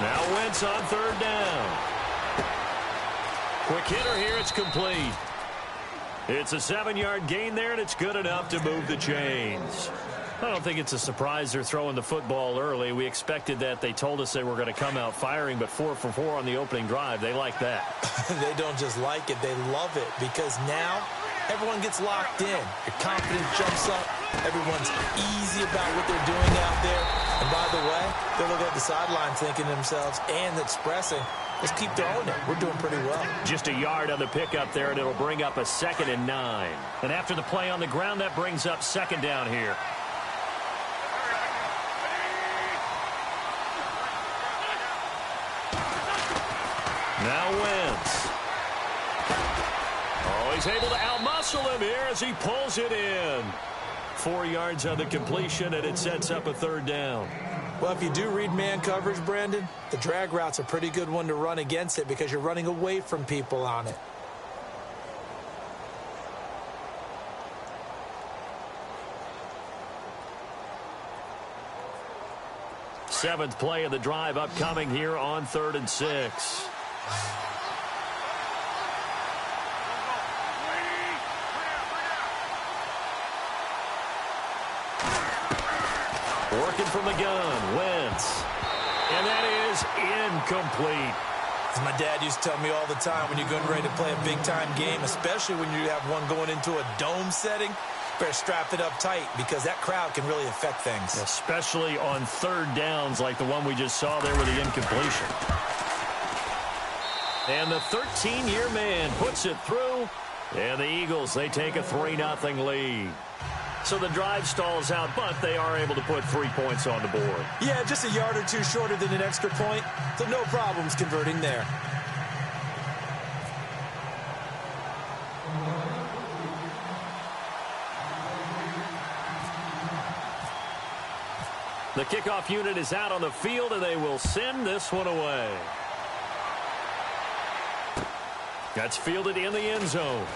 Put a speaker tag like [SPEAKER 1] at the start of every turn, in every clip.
[SPEAKER 1] Now Wentz on third down. Quick hitter here. It's complete. It's a 7-yard gain there, and it's good enough to move the chains. I don't think it's a surprise they're throwing the football early. We expected that. They told us they were going to come out firing, but 4 for 4 on the opening drive. They like that.
[SPEAKER 2] They don't just like it. They love it because now everyone gets locked in. Your confidence jumps up. Everyone's easy about what they're doing out there. And by the way, they look at the sideline thinking to themselves and expressing, let's keep throwing it. We're doing pretty well.
[SPEAKER 1] Just a yard on the pickup there, and it'll bring up a 2nd and 9. And after the play on the ground, that brings up 2nd down here. Now Wentz. Oh, he's able to outmuscle him here as he pulls it in. 4 yards on the completion, and it sets up a 3rd down.
[SPEAKER 2] Well, if you do read man coverage, Brandon, the drag route's a pretty good one to run against it because you're running away from people on it.
[SPEAKER 1] Seventh play of the drive upcoming here on 3rd and 6. Working from the gun, Wentz. And that is incomplete.
[SPEAKER 2] As my dad used to tell me all the time, when you're getting ready to play a big-time game, especially when you have one going into a dome setting, better strap it up tight because that crowd can really affect things.
[SPEAKER 1] Especially on 3rd downs like the one we just saw there with the incompletion. And the 13-year man puts it through. And the Eagles, they take a 3-0 lead. So the drive stalls out, but they are able to put 3 points on the board.
[SPEAKER 2] Yeah, just a yard or two shorter than an extra point, so no problems converting there.
[SPEAKER 1] The kickoff unit is out on the field, and they will send this one away. That's fielded in the end zone.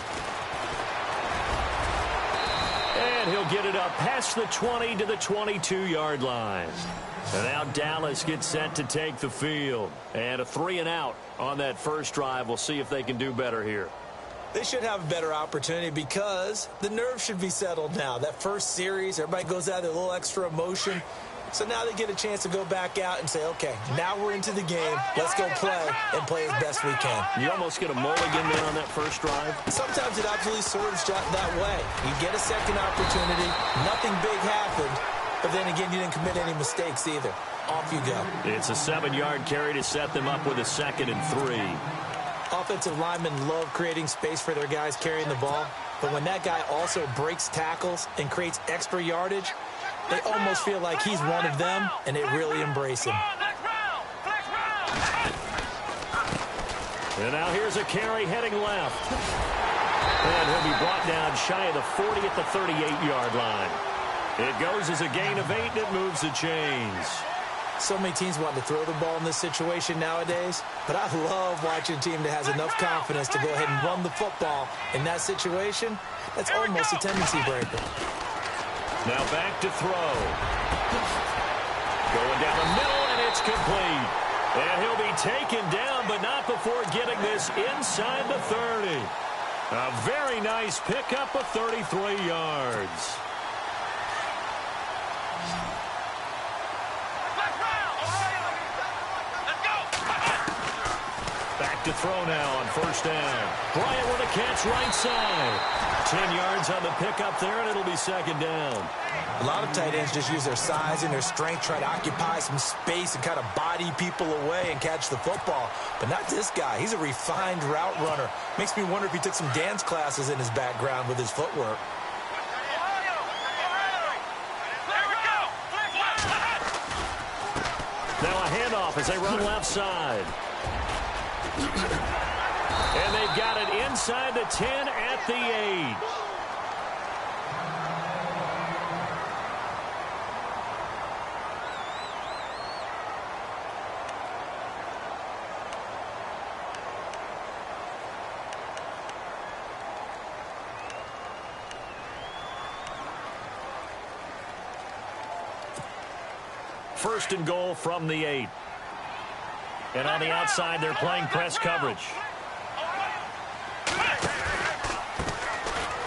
[SPEAKER 1] And he'll get it up past the 20 to the 22-yard line. And now Dallas gets set to take the field. And a 3-and-out on that first drive. We'll see if they can do better here.
[SPEAKER 2] They should have a better opportunity because the nerves should be settled now. That first series, everybody goes out with a little extra emotion. So now they get a chance to go back out and say, okay, now we're into the game. Let's go play and play as best we can.
[SPEAKER 1] You almost get a mulligan there on that first drive.
[SPEAKER 2] Sometimes it absolutely serves that way. You get a second opportunity. Nothing big happened. But then again, you didn't commit any mistakes either. Off you go.
[SPEAKER 1] It's a 7-yard carry to set them up with a 2nd and 3.
[SPEAKER 2] Offensive linemen love creating space for their guys carrying the ball. But when that guy also breaks tackles and creates extra yardage, they almost feel like he's one of them, and they really embrace him.
[SPEAKER 1] And now here's a carry heading left. And he'll be brought down shy of the 40 at the 38-yard line. It goes as a gain of 8, and it moves the chains.
[SPEAKER 2] So many teams want to throw the ball in this situation nowadays, but I love watching a team that has enough confidence to go ahead and run the football. In that situation, that's almost a tendency breaker.
[SPEAKER 1] Now back to throw. Going down the middle, and it's complete. And he'll be taken down, but not before getting this inside the 30. A very nice pickup of 33 yards. Back to throw now on first down. Bryant with a catch right side. 10 yards on the pickup there, and it'll be 2nd down.
[SPEAKER 2] A lot of tight ends just use their size and their strength, try to occupy some space and kind of body people away and catch the football. But not this guy. He's a refined route runner. Makes me wonder if he took some dance classes in his background with his footwork.
[SPEAKER 1] Now a handoff as they run left side. And they've got it inside the 10 at the 8. First and goal from the 8. And on the outside, they're playing press coverage.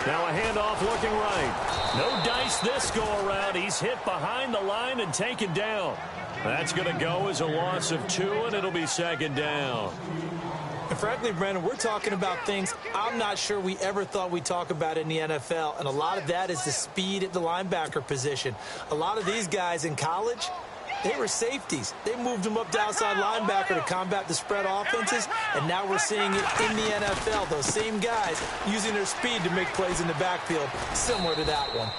[SPEAKER 1] Now a handoff looking right. No dice this go-around. He's hit behind the line and taken down. That's going to go as a loss of 2, and it'll be second down.
[SPEAKER 2] And frankly, Brandon, we're talking about things I'm not sure we ever thought we'd talk about in the NFL, and a lot of that is the speed at the linebacker position. A lot of these guys in college, they were safeties. They moved them up to outside linebacker to combat the spread offenses, and now we're seeing it in the NFL. Those same guys using their speed to make plays in the backfield, similar to that one.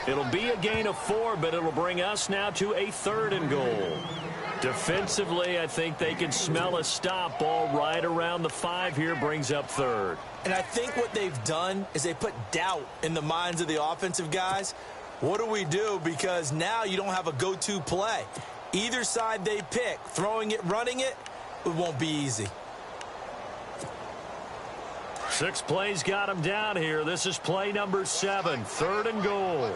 [SPEAKER 1] It'll be a gain of 4, but it'll bring us now to a 3rd and goal. Defensively, I think they can smell a stop. Ball right around the 5 here, brings up 3rd.
[SPEAKER 2] And I think what they've done is they put doubt in the minds of the offensive guys. What do we do? Because now you don't have a go-to play. Either side they pick, throwing it, running it, it won't be easy.
[SPEAKER 1] 6 plays got him down here. This is play number 7, 3rd and goal.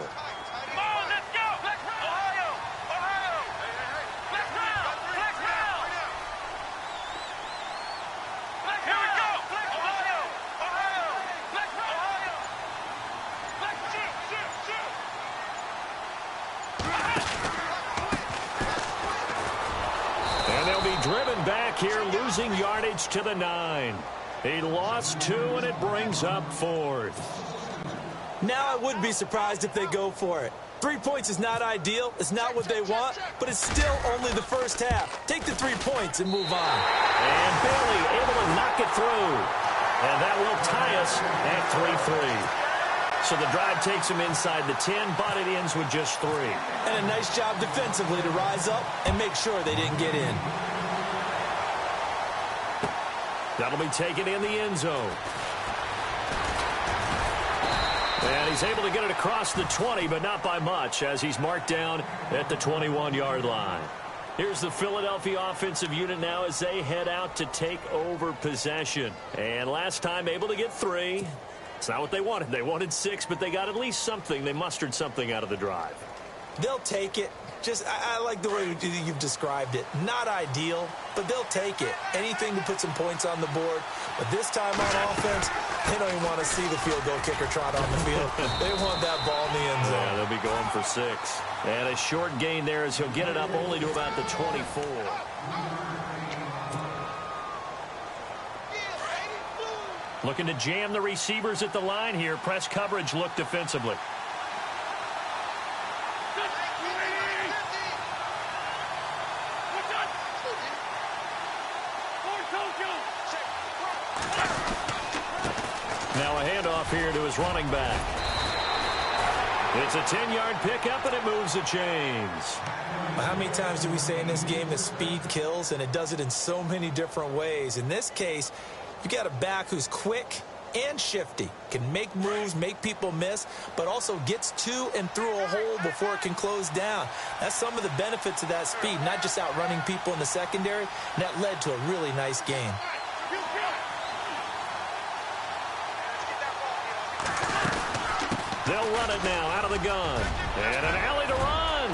[SPEAKER 1] Driven back here, losing yardage to the 9. He lost 2, and it brings up 4th.
[SPEAKER 2] Now I would be surprised if they go for it. 3 points is not ideal. It's not what they want, but it's still only the first half. Take the 3 points and move on.
[SPEAKER 1] And Bailey able to knock it through. And that will tie us at 3-3. So the drive takes him inside the 10, but it ends with just 3.
[SPEAKER 2] And a nice job defensively to rise up and make sure they didn't get in.
[SPEAKER 1] That'll be taken in the end zone. And he's able to get it across the 20, but not by much, as he's marked down at the 21-yard line. Here's the Philadelphia offensive unit now as they head out to take over possession. And last time able to get 3. It's not what they wanted. They wanted 6, but they got at least something. They mustered something out of the drive.
[SPEAKER 2] They'll take it. I like the way you've described it. Not ideal, but they'll take it. Anything to put some points on the board. But this time on offense, they don't even want to see the field goal kicker trot on the field. They want that ball in the end zone.
[SPEAKER 1] Yeah, they'll be going for 6. And a short gain there as he'll get it up only to about the 24. Looking to jam the receivers at the line here. Press coverage look defensively. Now a handoff here to his running back. It's a 10-yard pickup, and it moves the chains.
[SPEAKER 2] How many times do we say in this game that speed kills, and it does it in so many different ways? In this case, you got a back who's quick and shifty, can make moves, make people miss, but also gets to and through a hole before it can close down. That's some of the benefits of that speed, not just outrunning people in the secondary, and that led to a really nice game.
[SPEAKER 1] They'll run it now out of the gun. And an alley to run.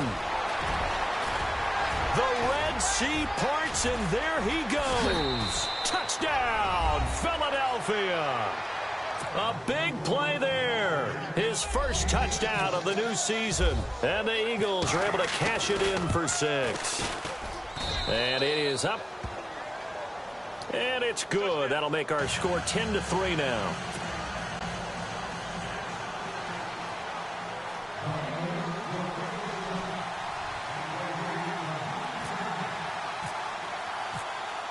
[SPEAKER 1] The Red Sea parts, and there he goes. Touchdown, Philadelphia. A big play there. His first touchdown of the new season. And the Eagles are able to cash it in for 6. And it is up. And it's good. That'll make our score 10-3 now.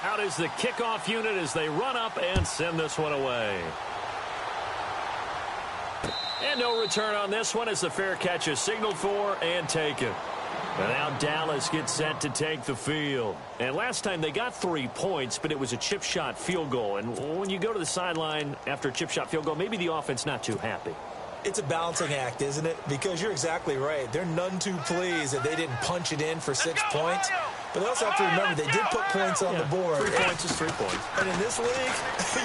[SPEAKER 1] Out is the kickoff unit as they run up and send this one away. And no return on this one as the fair catch is signaled for and taken. And now Dallas gets set to take the field. And last time they got 3 points, but it was a chip shot field goal. And when you go to the sideline after a chip shot field goal, maybe the offense not too happy.
[SPEAKER 2] It's a balancing act, isn't it? Because you're exactly right. They're none too pleased that they didn't punch it in for 6 points. But they also have to remember they did put points on the board.
[SPEAKER 1] 3 points is 3 points.
[SPEAKER 2] And in this league,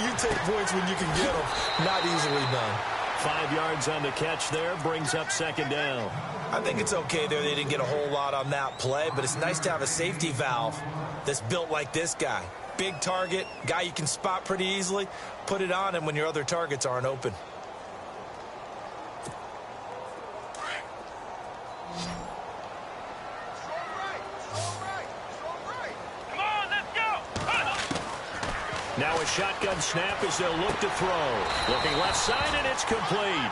[SPEAKER 2] you take points when you can get them. Not easily done.
[SPEAKER 1] 5 yards on the catch there, brings up second down.
[SPEAKER 2] I think it's okay there. They didn't get a whole lot on that play, but it's nice to have a safety valve that's built like this guy. Big target, guy you can spot pretty easily. Put it on him when your other targets aren't open.
[SPEAKER 1] Now a shotgun snap as they'll look to throw. Looking left side, and it's complete.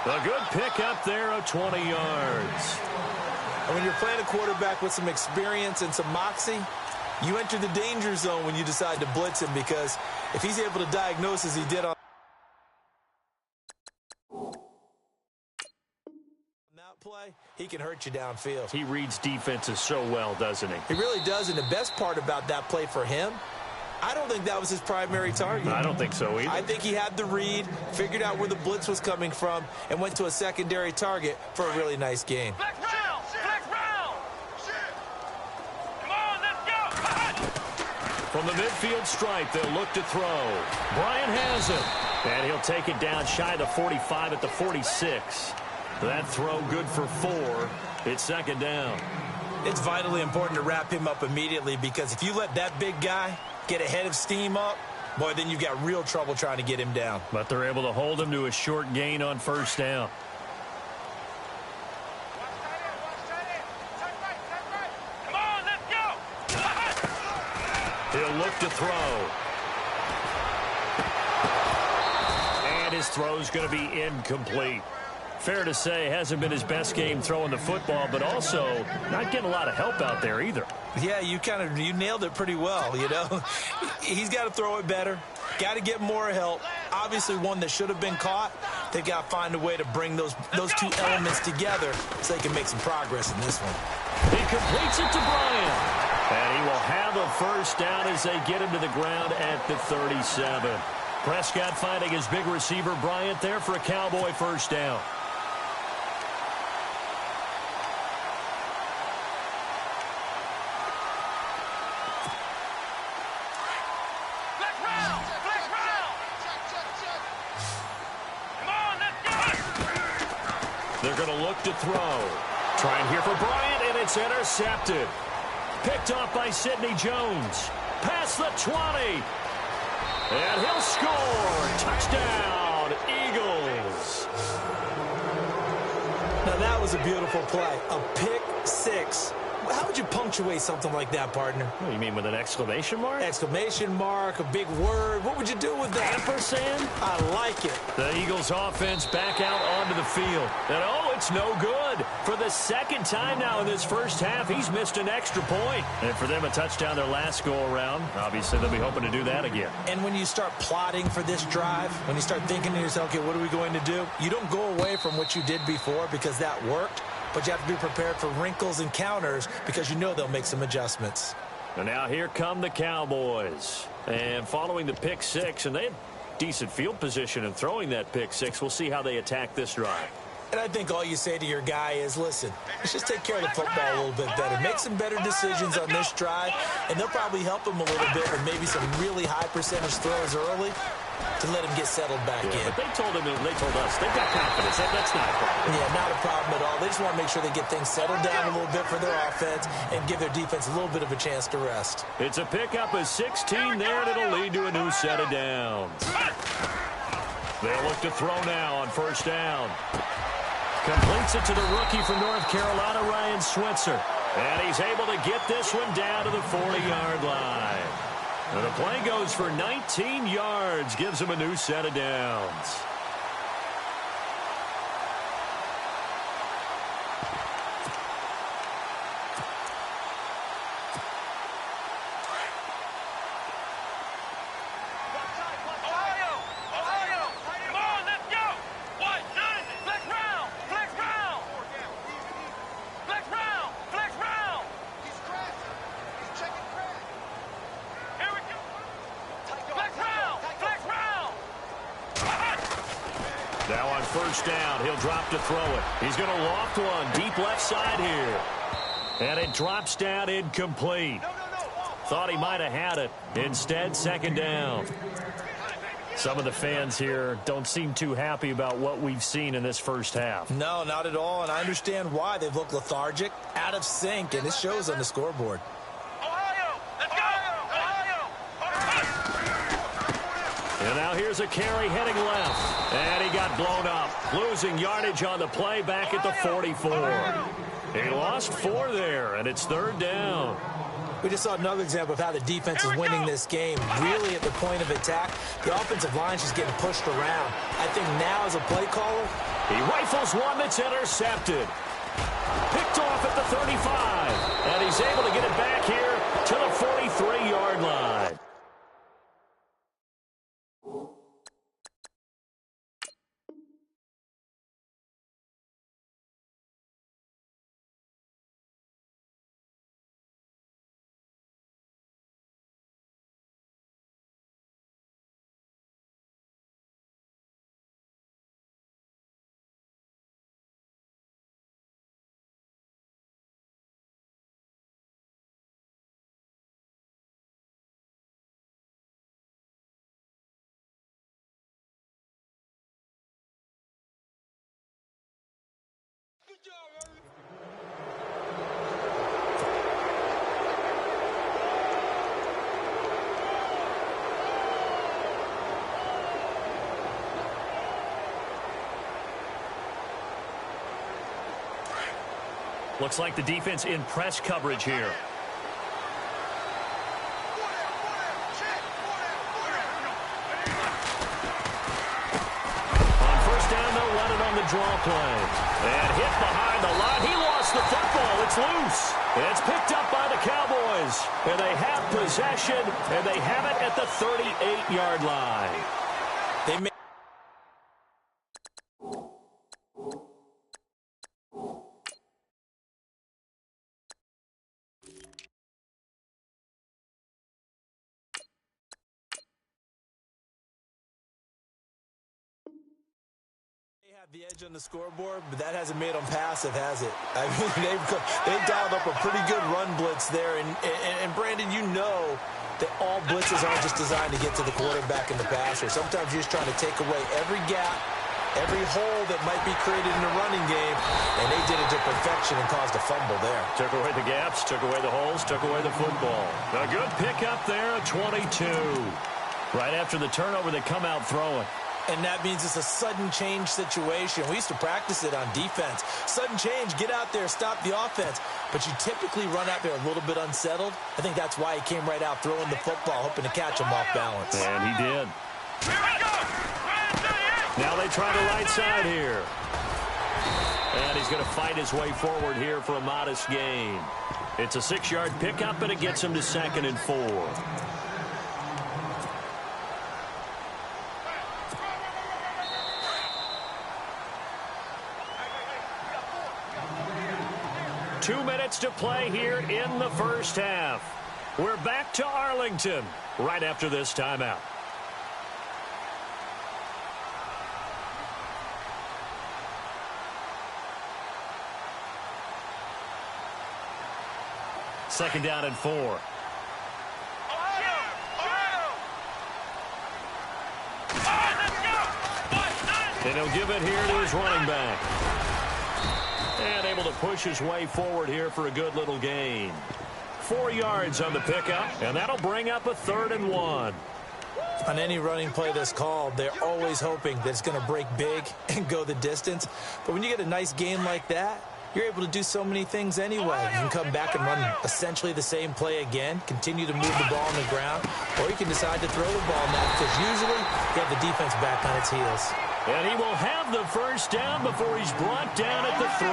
[SPEAKER 1] A good pickup there of 20 yards.
[SPEAKER 2] And when you're playing a quarterback with some experience and some moxie, you enter the danger zone when you decide to blitz him, because if he's able to diagnose as he did on that play, he can hurt you downfield.
[SPEAKER 1] He reads defenses so well, doesn't he?
[SPEAKER 2] He really does, and the best part about that play for him, I don't think that was his primary target.
[SPEAKER 1] I don't think so either.
[SPEAKER 2] I think he had the read, figured out where the blitz was coming from, and went to a secondary target for a really nice gain.
[SPEAKER 3] Flex round! Flex round! Come on, let's go!
[SPEAKER 1] From the midfield stripe, they'll look to throw. Bryant has it. And he'll take it down shy of the 45 at the 46. That throw good for 4. It's second down.
[SPEAKER 2] It's vitally important to wrap him up immediately, because if you let that big guy get ahead of steam up, boy, then you've got real trouble trying to get him down.
[SPEAKER 1] But they're able to hold him to a short gain on first down.
[SPEAKER 3] Come on, let's go!
[SPEAKER 1] He'll look to throw. And his throw's going to be incomplete. Fair to say, hasn't been his best game throwing the football, but also not getting a lot of help out there either.
[SPEAKER 2] Yeah, you nailed it pretty well, you know. He's got to throw it better. Got to get more help. Obviously, one that should have been caught. They've got to find a way to bring those two elements together so they can make some progress in this one.
[SPEAKER 1] He completes it to Bryant. And he will have a first down as they get him to the ground at the 37. Prescott finding his big receiver Bryant there for a Cowboy first down. They're going to look to throw. Trying here for Bryant, and it's intercepted. Picked off by Sidney Jones. Past the 20. And he'll score. Touchdown, Eagles.
[SPEAKER 2] Now, that was a beautiful play. A pick six. How would you punctuate something like that, partner?
[SPEAKER 1] What, you mean with an exclamation mark?
[SPEAKER 2] Exclamation mark, a big word. What would you do with that?
[SPEAKER 1] Ampersand?
[SPEAKER 2] I like it.
[SPEAKER 1] The Eagles offense back out onto the field. And, oh, it's no good. For the second time now in this first half, he's missed an extra point. And for them, a touchdown their last go-around. Obviously, they'll be hoping to do that again.
[SPEAKER 2] And when you start plotting for this drive, when you start thinking to yourself, okay, what are we going to do? You don't go away from what you did before because that worked. But you have to be prepared for wrinkles and counters because you know they'll make some adjustments.
[SPEAKER 1] And now here come the Cowboys. And following the pick six, and they had decent field position in throwing that pick six. We'll see how they attack this drive.
[SPEAKER 2] And I think all you say to your guy is, listen, let's just take care of the football a little bit better. Make some better decisions on this drive, and they'll probably help him a little bit with maybe some really high percentage throws early to let him get settled back in.
[SPEAKER 1] But they told us they've got confidence. That's not a problem.
[SPEAKER 2] Yeah, not a problem at all. They just want to make sure they get things settled down a little bit for their offense and give their defense a little bit of a chance to rest.
[SPEAKER 1] It's a pickup of 16 there, and it'll lead to a new set of downs. They'll look to throw now on first down. Completes it to the rookie from North Carolina, Ryan Switzer. And he's able to get this one down to the 40-yard line. And the play goes for 19 yards, gives him a new set of downs. Now on first down, he'll drop to throw it. He's going to loft one deep left side here. And it drops down incomplete. Thought he might have had it. Instead, second down. Some of the fans here don't seem too happy about what we've seen in this first half.
[SPEAKER 2] No, not at all, and I understand why. They've looked lethargic, out of sync, and it shows on the scoreboard.
[SPEAKER 3] Ohio, let's go! Ohio!
[SPEAKER 1] And now here's a carry heading left. And he got blown up, losing yardage on the play back at the 44. He lost 4 there, and it's 3rd down.
[SPEAKER 2] We just saw another example of how the defense is winning this game. Really at the point of attack, the offensive line's just getting pushed around. I think now as a play caller,
[SPEAKER 1] he rifles one that's intercepted. Picked off at the 35. And he's able to get it back here to the 43-yard line. Looks like the defense in press coverage here. On first down, they'll run it on the draw play. And hit behind the line. He lost the football. It's loose. It's picked up by the Cowboys. And they have possession, and they have it at the 38-yard line.
[SPEAKER 2] they may have the edge on the scoreboard, but that hasn't made them passive, has it? I mean, they've dialed up a pretty good run blitz there. And Brandon, you know that all blitzes aren't just designed to get to the quarterback and the passer. Sometimes you're just trying to take away every gap, every hole that might be created in the running game, and they did it to perfection and caused a fumble there.
[SPEAKER 1] Took away the gaps, took away the holes, took away the football. A good pickup there, 22. Right after the turnover, they come out throwing.
[SPEAKER 2] And that means it's a sudden change situation. We used to practice it on defense. Sudden change, get out there, stop the offense. But you typically run out there a little bit unsettled. I think that's why he came right out throwing the football, hoping to catch him off balance.
[SPEAKER 1] And he did. Now they try the right side here. And he's going to fight his way forward here for a modest gain. It's a 6-yard pickup, and it gets him to 2nd and 4. Two minutes to play here in the first half. We're back to Arlington right after this timeout. Second down and 4. And he'll give it here to his running back. And able to push his way forward here for a good little gain. 4 yards on the pickup, and that'll bring up a 3rd and 1.
[SPEAKER 2] On any running play that's called, they're always hoping that it's going to break big and go the distance. But when you get a nice gain like that, you're able to do so many things anyway. You can come back and run essentially the same play again, continue to move the ball on the ground, or you can decide to throw the ball now because usually you have the defense back on its heels.
[SPEAKER 1] And he will have the first down before he's brought down at the 3.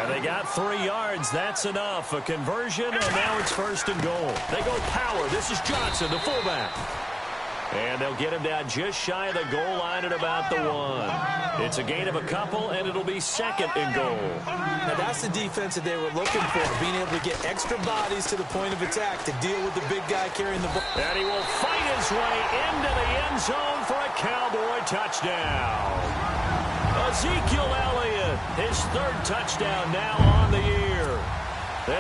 [SPEAKER 1] And they got 3 yards. That's enough. A conversion, and now it's 1st and goal. They go power. This is Johnson, the fullback. And they'll get him down just shy of the goal line at about the 1. It's a gain of a couple, and it'll be 2nd and goal.
[SPEAKER 2] Now, that's the defense that they were looking for, being able to get extra bodies to the point of attack to deal with the big guy carrying the ball.
[SPEAKER 1] And he will fight his way into the end zone for a Cowboy touchdown. Ezekiel Elliott, his 3rd touchdown now on the year.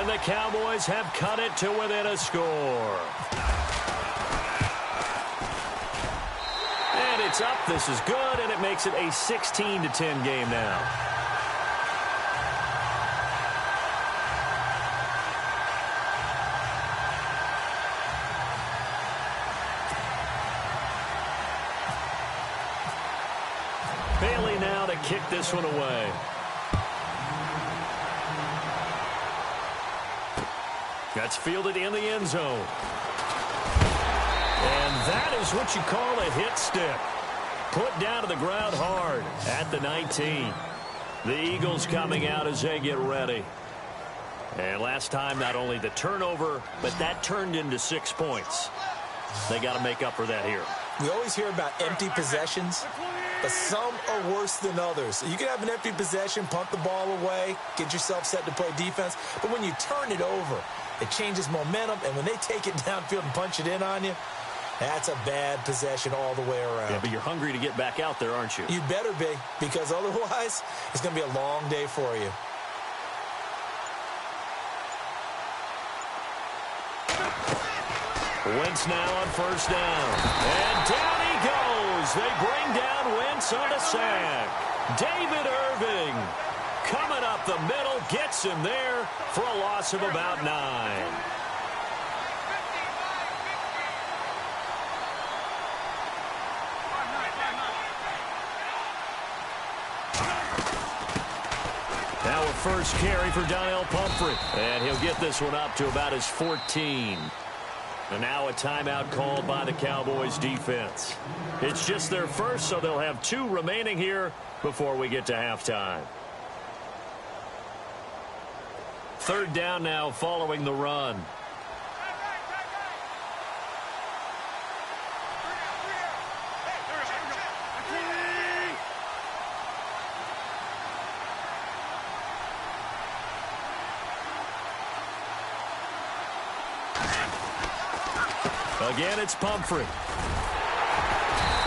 [SPEAKER 1] And the Cowboys have cut it to within a score. It's up. This is good, and it makes it a 16-10 game now. Bailey now to kick this one away. That's fielded in the end zone. And that is what you call a hit stick. Put down to the ground hard at the 19. The Eagles coming out as they get ready. And last time, not only the turnover, but that turned into 6 points. They got to make up for that here.
[SPEAKER 2] We always hear about empty possessions, but some are worse than others. You can have an empty possession, punt the ball away, get yourself set to play defense, but when you turn it over, it changes momentum, and when they take it downfield and punch it in on you, that's a bad possession all the way around.
[SPEAKER 1] Yeah, but you're hungry to get back out there, aren't you?
[SPEAKER 2] You better be, because otherwise, it's going to be a long day for you.
[SPEAKER 1] Wentz now on first down. And down he goes. They bring down Wentz on a sack. David Irving coming up the middle, gets him there for a loss of about 9. Now a first carry for Donnell Pumphrey. And he'll get this one up to about his 14. And now a timeout called by the Cowboys defense. It's just their first, so they'll have 2 remaining here before we get to halftime. Third down now following the run. Again, it's Pumphrey.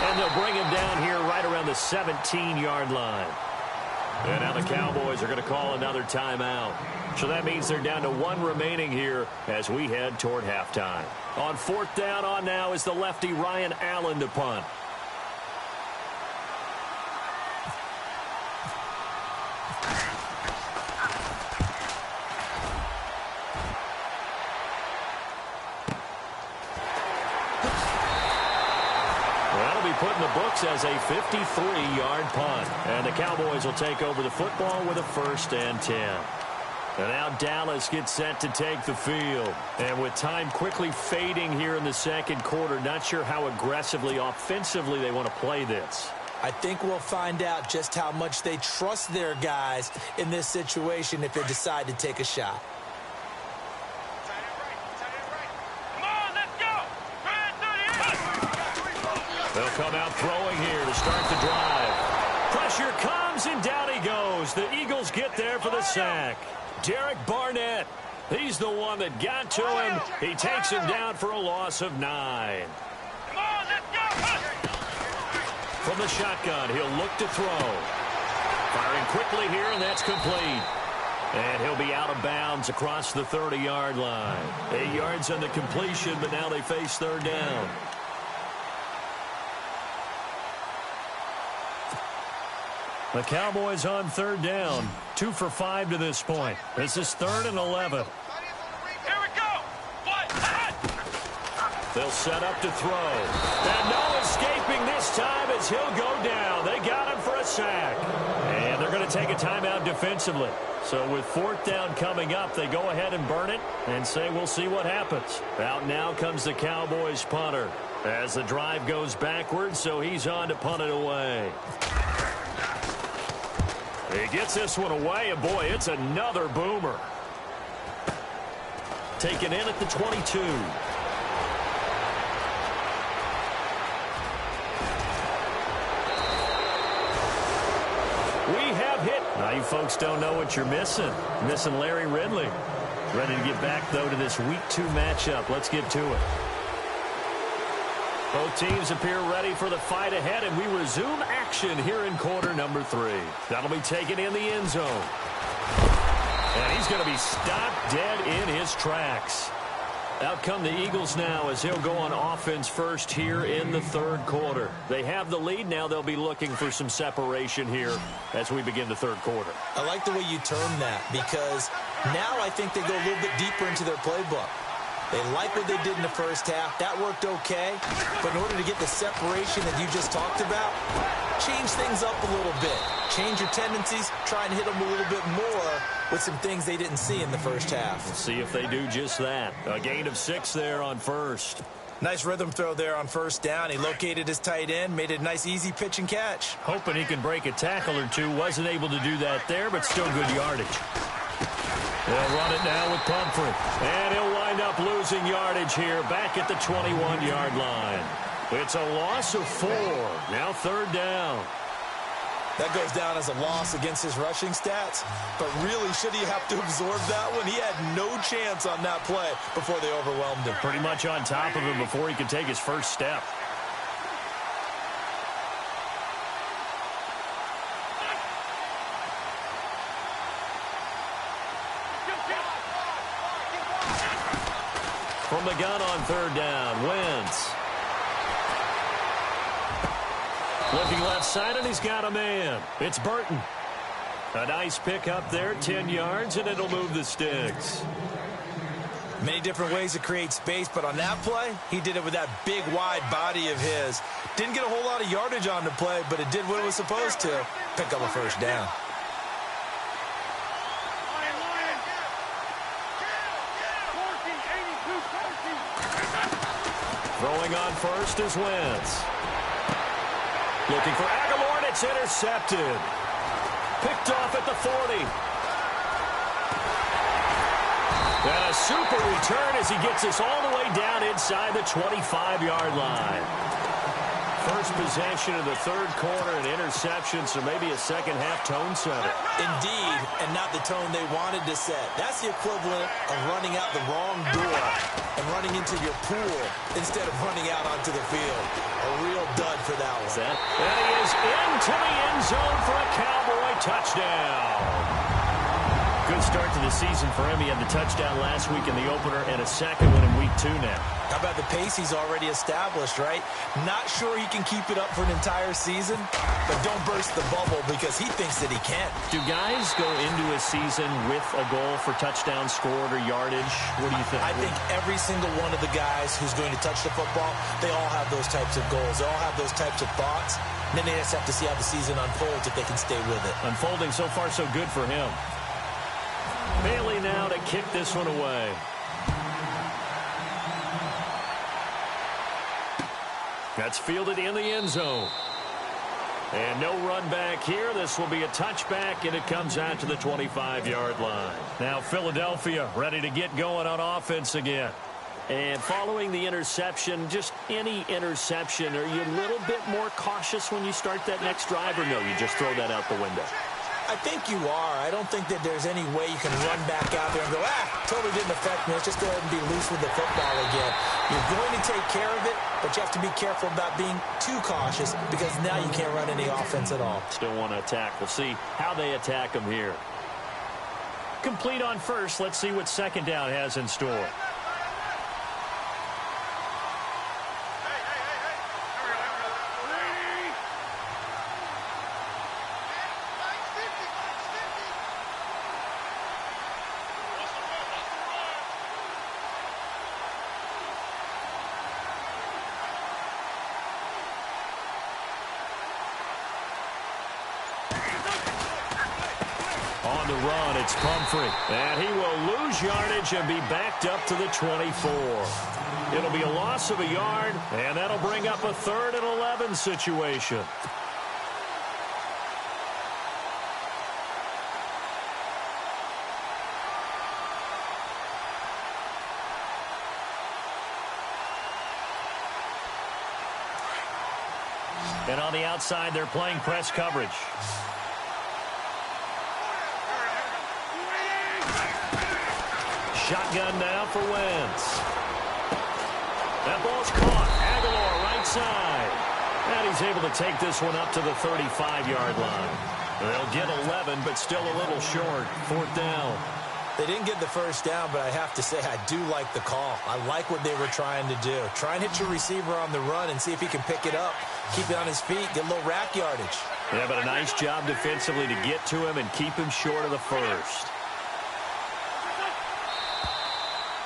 [SPEAKER 1] And they'll bring him down here right around the 17-yard line. And now the Cowboys are going to call another timeout. So that means they're down to 1 remaining here as we head toward halftime. On fourth down on now is the lefty Ryan Allen to punt. Put in the books as a 53-yard punt. And the Cowboys will take over the football with a 1st and 10. And now Dallas gets set to take the field. And with time quickly fading here in the second quarter, not sure how aggressively, offensively they want to play this.
[SPEAKER 2] I think we'll find out just how much they trust their guys in this situation if they decide to take a shot.
[SPEAKER 1] They'll come out throwing here to start the drive. Pressure comes, and down he goes. The Eagles get there for the sack. Derek Barnett, he's the one that got to him. He takes him down for a loss of 9. From the shotgun, he'll look to throw. Firing quickly here, and that's complete. And he'll be out of bounds across the 30-yard line. 8 yards on the completion, but now they face third down. The Cowboys on third down. 2 for 5 to this point. This is 3rd and 11.
[SPEAKER 3] Here we go.
[SPEAKER 1] They'll set up to throw. And no escaping this time as he'll go down. They got him for a sack. And they're going to take a timeout defensively. So with 4th down coming up, they go ahead and burn it and say we'll see what happens. Out now comes the Cowboys punter as the drive goes backwards, so he's on to punt it away. He gets this one away, and boy, it's another boomer. Taken in at the 22. We have hit. Now you folks don't know what you're missing. Missing Larry Ridley. Ready to get back, though, to this Week 2 matchup. Let's get to it. Both teams appear ready for the fight ahead, and we resume action here in quarter number 3. That'll be taken in the end zone. And he's going to be stopped dead in his tracks. Out come the Eagles now as he'll go on offense first here in the third quarter. They have the lead. Now they'll be looking for some separation here as we begin the third quarter.
[SPEAKER 2] I like the way you term that because now I think they go a little bit deeper into their playbook. They like what they did in the first half. That worked okay. But in order to get the separation that you just talked about, change things up a little bit. Change your tendencies. Try and hit them a little bit more with some things they didn't see in the first half.
[SPEAKER 1] We'll see if they do just that. A gain of 6 there on first.
[SPEAKER 2] Nice rhythm throw there on first down. He located his tight end, made it a nice, easy pitch and catch.
[SPEAKER 1] Hoping he can break a tackle or two. Wasn't able to do that there, but still good yardage. They'll run it now with Pumphrey. And he'll wind up losing yardage here back at the 21-yard line. It's a loss of 4. Now third down.
[SPEAKER 2] That goes down as a loss against his rushing stats. But really, should he have to absorb that one? He had no chance on that play before they overwhelmed him.
[SPEAKER 1] Pretty much on top of him before he could take his first step. From the gun on third down, Wentz. Looking left side, and he's got a man. It's Burton. A nice pick up there, 10 yards, and it'll move the sticks.
[SPEAKER 2] Many different ways to create space, but on that play, he did it with that big, wide body of his. Didn't get a whole lot of yardage on the play, but it did what it was supposed to. Pick up a first down.
[SPEAKER 1] Throwing on first is Wentz. Looking for Aguilar, and it's intercepted. Picked off at the 40. And a super return as he gets us all the way down inside the 25-yard line. First possession of the third quarter, an interception, so maybe a second-half tone setter.
[SPEAKER 2] Indeed, and not the tone they wanted to set. That's the equivalent of running out the wrong door and running into your pool instead of running out onto the field. A real dud for that one.
[SPEAKER 1] And he is into the end zone for a Cowboy touchdown. Good start to the season for him. He had the touchdown last week in the opener and a second one in week 2 now.
[SPEAKER 2] How about the pace he's already established, right? Not sure he can keep it up for an entire season, but don't burst the bubble because he thinks that he can.
[SPEAKER 1] Do guys go into a season with a goal for touchdown scored or yardage? What do you think?
[SPEAKER 2] I think every single one of the guys who's going to touch the football, they all have those types of goals. They all have those types of thoughts. And then they just have to see how the season unfolds if they can stay with it. Unfolding
[SPEAKER 1] so far so good for him. Bailey now to kick this one away. That's fielded in the end zone. And no run back here. This will be a touchback, and it comes out to the 25-yard line. Now Philadelphia ready to get going on offense again. And following the interception, just any interception, are you a little bit more cautious when you start that next drive, or no, you just throw that out the window?
[SPEAKER 2] I think you are. I don't think that there's any way you can run back out there and go, totally didn't affect me. Let's just go ahead and be loose with the football again. You're going to take care of it, but you have to be careful about being too cautious because now you can't run any offense at all.
[SPEAKER 1] Still want to attack. We'll see how they attack them here. Complete on first. Let's see what second down has in store. On the run, it's Pumphrey. And he will lose yardage and be backed up to the 24. It'll be a loss of a yard, and that'll bring up a 3rd and 11 situation. And on the outside, they're playing press coverage. Shotgun now for Wentz. That ball's caught. Aguilar right side. And he's able to take this one up to the 35-yard line. They'll get 11, but still a little short. 4th down.
[SPEAKER 2] They didn't get the first down, but I have to say I do like the call. I like what they were trying to do. Try and hit your receiver on the run and see if he can pick it up, keep it on his feet, get a little rack yardage.
[SPEAKER 1] Yeah, but a nice job defensively to get to him and keep him short of the first.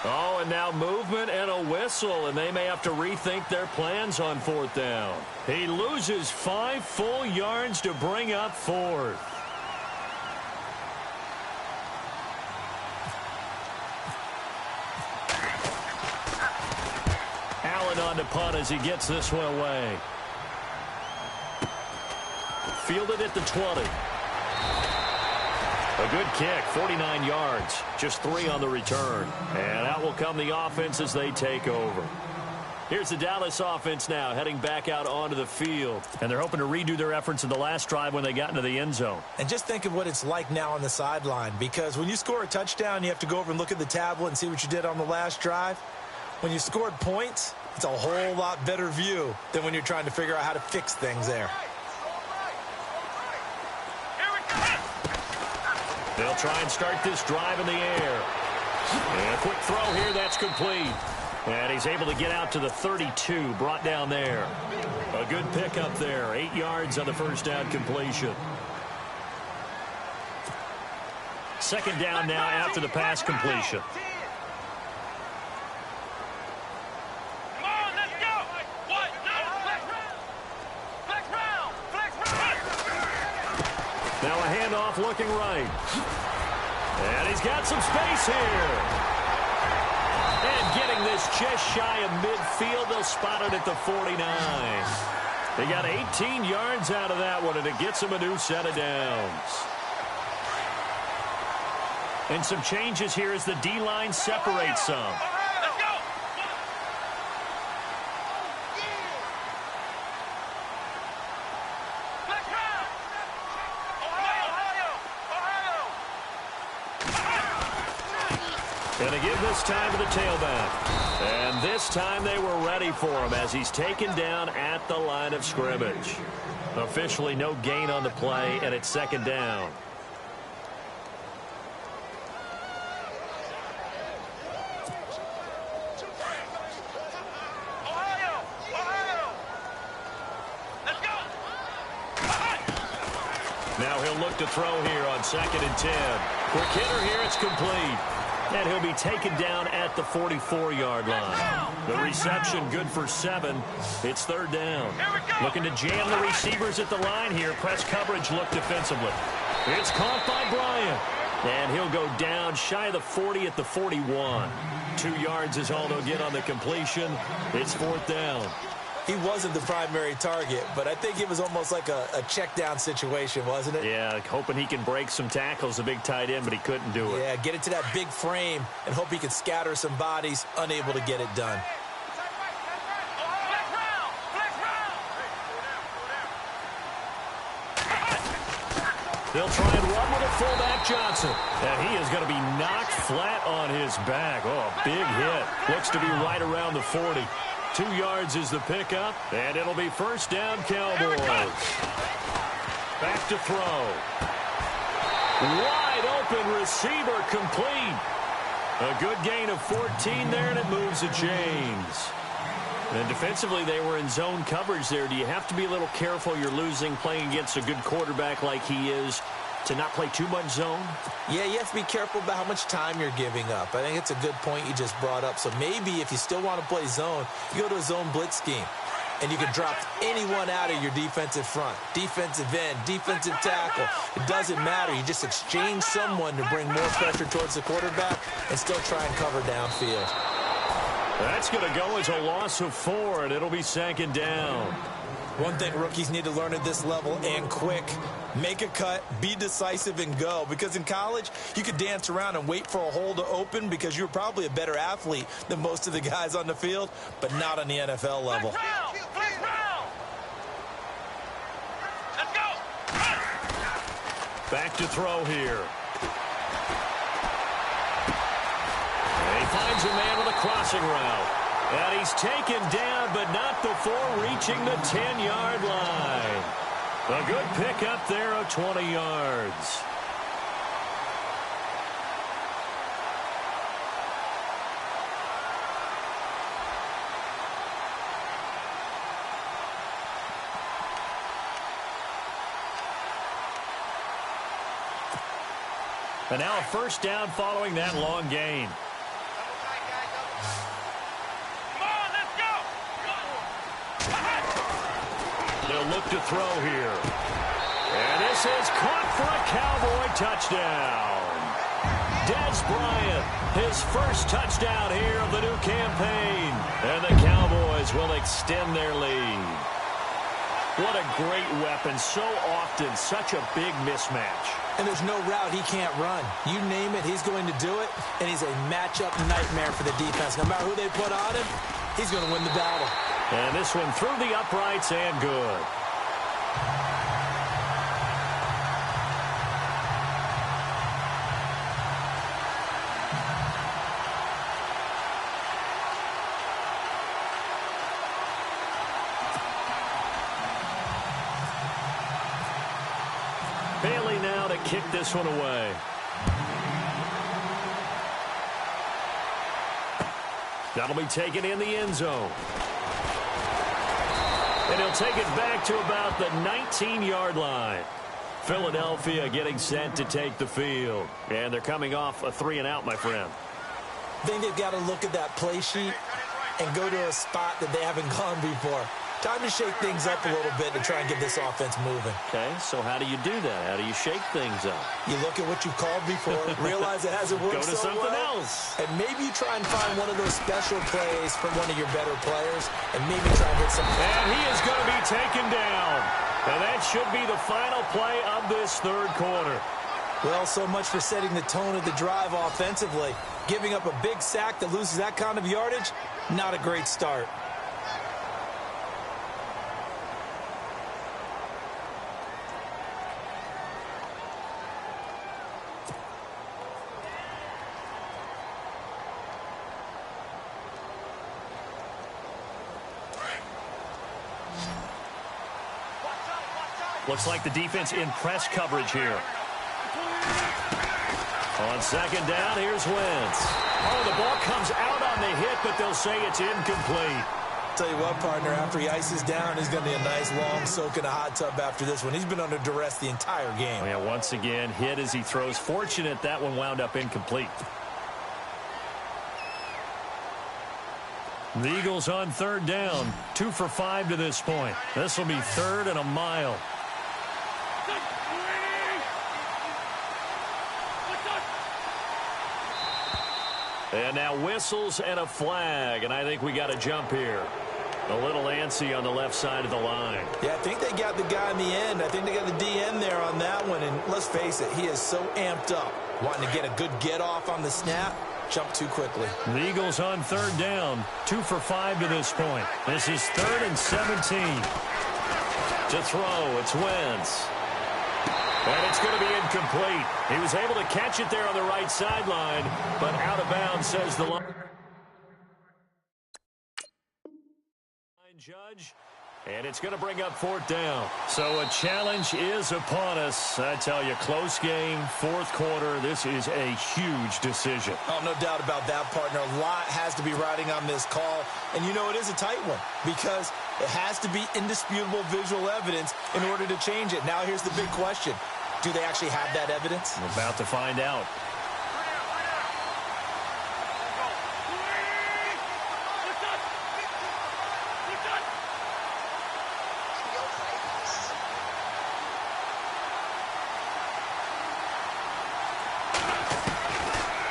[SPEAKER 1] Oh, and now movement and a whistle, and they may have to rethink their plans on fourth down. He loses 5 full yards to bring up fourth. Allen on to punt as he gets this one away. Fielded at the 20. A good kick, 49 yards, just 3 on the return. And out will come the offense as they take over. Here's the Dallas offense now, heading back out onto the field. And they're hoping to redo their efforts in the last drive when they got into the end zone.
[SPEAKER 2] And just think of what it's like now on the sideline, because when you score a touchdown, you have to go over and look at the tablet and see what you did on the last drive. When you scored points, it's a whole lot better view than when you're trying to figure out how to fix things there.
[SPEAKER 1] They'll try and start this drive in the air. And a quick throw here, that's complete. And he's able to get out to the 32, brought down there. A good pickup there, 8 yards on the first down completion. Second down now after the pass completion. Now a handoff looking right. And he's got some space here. And getting this just shy of midfield, they'll spot it at the 49. They got 18 yards out of that one, and it gets them a new set of downs. And some changes here as the D-line separates some. Going to give this time to the tailback. And this time they were ready for him as he's taken down at the line of scrimmage. Officially no gain on the play, and it's second down. Now he'll look to throw here on 2nd and 10. Quick hitter here, it's complete. And he'll be taken down at the 44-yard line. The reception good for 7. It's third down. Looking to jam the receivers at the line here. Press coverage look defensively. It's caught by Bryant. And he'll go down shy of the 40 at the 41. 2 yards is all they'll get on the completion. It's fourth down.
[SPEAKER 2] He wasn't the primary target, but I think it was almost like a check down situation, wasn't it?
[SPEAKER 1] Yeah, hoping he can break some tackles, a big tight end, but he couldn't do it.
[SPEAKER 2] Yeah, get it to that big frame and hope he can scatter some bodies, unable to get it done.
[SPEAKER 1] They'll try and run with a fullback Johnson. And he is going to be knocked flat on his back. Oh, a big hit. Looks to be right around the 40. 2 yards is the pickup, and it'll be first down Cowboys. Back to throw. Wide open receiver complete. A good gain of 14 there, and it moves the chains. And defensively, they were in zone coverage there. Do you have to be a little careful you're losing playing against a good quarterback like he is to not play too much zone?
[SPEAKER 2] Yeah, you have to be careful about how much time you're giving up. I think it's a good point you just brought up. So maybe if you still want to play zone, you go to a zone blitz scheme. And you can drop anyone out of your defensive front. Defensive end, defensive tackle. It doesn't matter. You just exchange someone to bring more pressure towards the quarterback and still try and cover downfield.
[SPEAKER 1] That's going to go as a loss of 4, and it'll be second down.
[SPEAKER 2] One thing rookies need to learn at this level, and quick, make a cut, be decisive, and go. Because in college, you could dance around and wait for a hole to open because you're probably a better athlete than most of the guys on the field, but not on the NFL level.
[SPEAKER 3] Let's go.
[SPEAKER 1] Back to throw here. And he finds a man with a crossing route. And he's taken down, but not before reaching the 10-yard line. A good pickup there of 20 yards. And now a first down following that long gain.
[SPEAKER 3] Come on, let's go.
[SPEAKER 1] They'll look to throw here. And this is caught for a Cowboy touchdown. Dez Bryant, his first touchdown here of the new campaign. And the Cowboys will extend their lead. What a great weapon. So often, such a big mismatch.
[SPEAKER 2] And there's no route he can't run. You name it, he's going to do it. And he's a matchup nightmare for the defense. No matter who they put on him, he's going to win the battle.
[SPEAKER 1] And this one through the uprights and good. Bailey now to kick this one away. That'll be taken in the end zone. And he'll take it back to about the 19-yard line. Philadelphia getting set to take the field. And they're coming off a 3-and-out, my friend.
[SPEAKER 2] I think they've got to look at that play sheet and go to a spot that they haven't gone before. Time to shake things up a little bit to try and get this offense moving.
[SPEAKER 1] Okay, so how do you do that? How do you shake things up?
[SPEAKER 2] You look at what you've called before, realize it hasn't worked
[SPEAKER 1] Go to
[SPEAKER 2] so
[SPEAKER 1] something
[SPEAKER 2] well,
[SPEAKER 1] else.
[SPEAKER 2] and maybe you try and find one of those special plays from one of your better players, and maybe try and hit some.
[SPEAKER 1] And he is going to be taken down. And that should be the final play of this third quarter.
[SPEAKER 2] Well, so much for setting the tone of the drive offensively. Giving up a big sack that loses that kind of yardage, not a great start.
[SPEAKER 1] Looks like the defense in press coverage here. On second down, here's Wentz. Oh, the ball comes out on the hit, but they'll say it's incomplete.
[SPEAKER 2] Tell you what, partner, after he ices down, he's going to be a nice long soak in a hot tub after this one. He's been under duress the entire game.
[SPEAKER 1] Yeah, once again, hit as he throws. Fortunate that one wound up incomplete. The Eagles on third down, 2 for 5 to this point. This will be 3rd and a mile. And now whistles and a flag, and I think we got a jump here. A little antsy on the left side of the line.
[SPEAKER 2] Yeah, I think they got the guy in the end. I think they got the DN there on that one, and let's face it, he is so amped up, wanting to get a good get-off on the snap, jump too quickly.
[SPEAKER 1] The Eagles on third down, 2 for 5 to this point. This is 3rd and 17. To throw, it's Wentz. And it's going to be incomplete. He was able to catch it there on the right sideline, but out of bounds, says the line judge. And it's going to bring up 4th down. So a challenge is upon us. I tell you, close game, 4th quarter. This is a huge decision.
[SPEAKER 2] Oh, no doubt about that, partner. A lot has to be riding on this call. And you know it is a tight one because it has to be indisputable visual evidence in order to change it. Now here's the big question. Do they actually have that evidence?
[SPEAKER 1] We're about to find out.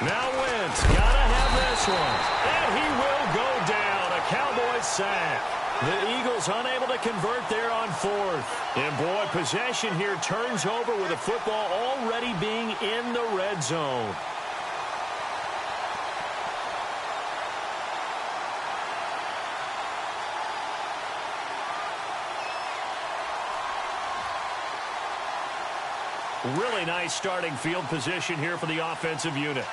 [SPEAKER 1] Now Wentz, gotta have this one. And he will go down. A Cowboys sack. The Eagles unable to convert there on 4th. And boy, possession here turns over with the football already being in the red zone. Really nice starting field position here for the offensive unit.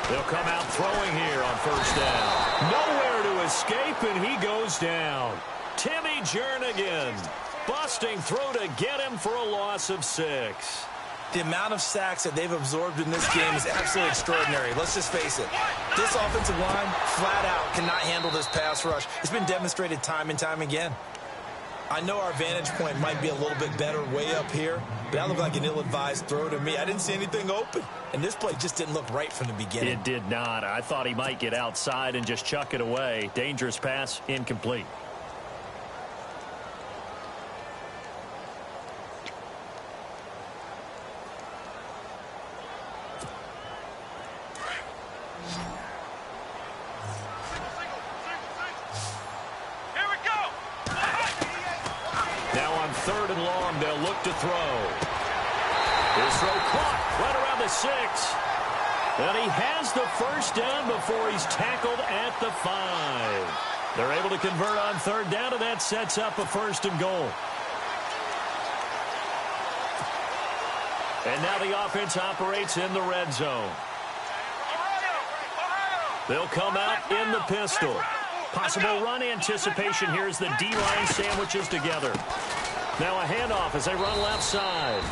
[SPEAKER 1] They'll come out throwing here on first down. Nowhere to escape, and he goes down. Timmy Jernigan busting through to get him for a loss of 6.
[SPEAKER 2] The amount of sacks that they've absorbed in this game is absolutely extraordinary. Let's just face it. This offensive line, flat out, cannot handle this pass rush. It's been demonstrated time and time again. I know our vantage point might be a little bit better way up here, but that looked like an ill-advised throw to me. I didn't see anything open, and this play just didn't look right from the beginning.
[SPEAKER 1] It did not. I thought he might get outside and just chuck it away. Dangerous pass, incomplete. Third and long, they'll look to throw. His throw caught right around the 6. And he has the first down before he's tackled at the 5. They're able to convert on third down, and that sets up a first and goal. And now the offense operates in the red zone. They'll come out in the pistol. Possible run anticipation here as the D-line sandwiches together. Now a handoff as they run left side.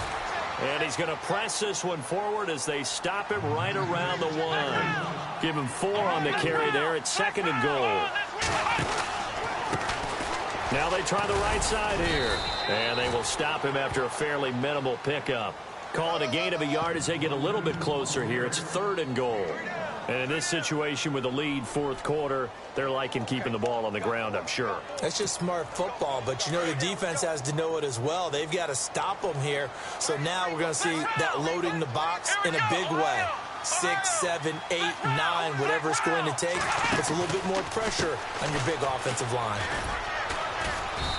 [SPEAKER 1] And he's going to press this one forward as they stop him right around the 1. Give him 4 on the carry there. It's second and goal. Now they try the right side here. And they will stop him after a fairly minimal pickup. Call it a gain of a yard as they get a little bit closer here. It's third and goal. And in this situation with the lead fourth quarter, they're liking keeping the ball on the ground, I'm sure.
[SPEAKER 2] That's just smart football, but you know the defense has to know it as well. They've got to stop them here. So now we're going to see that loading the box in a big way. 6, 7, 8, 9, whatever it's going to take. Puts a little bit more pressure on your big offensive line.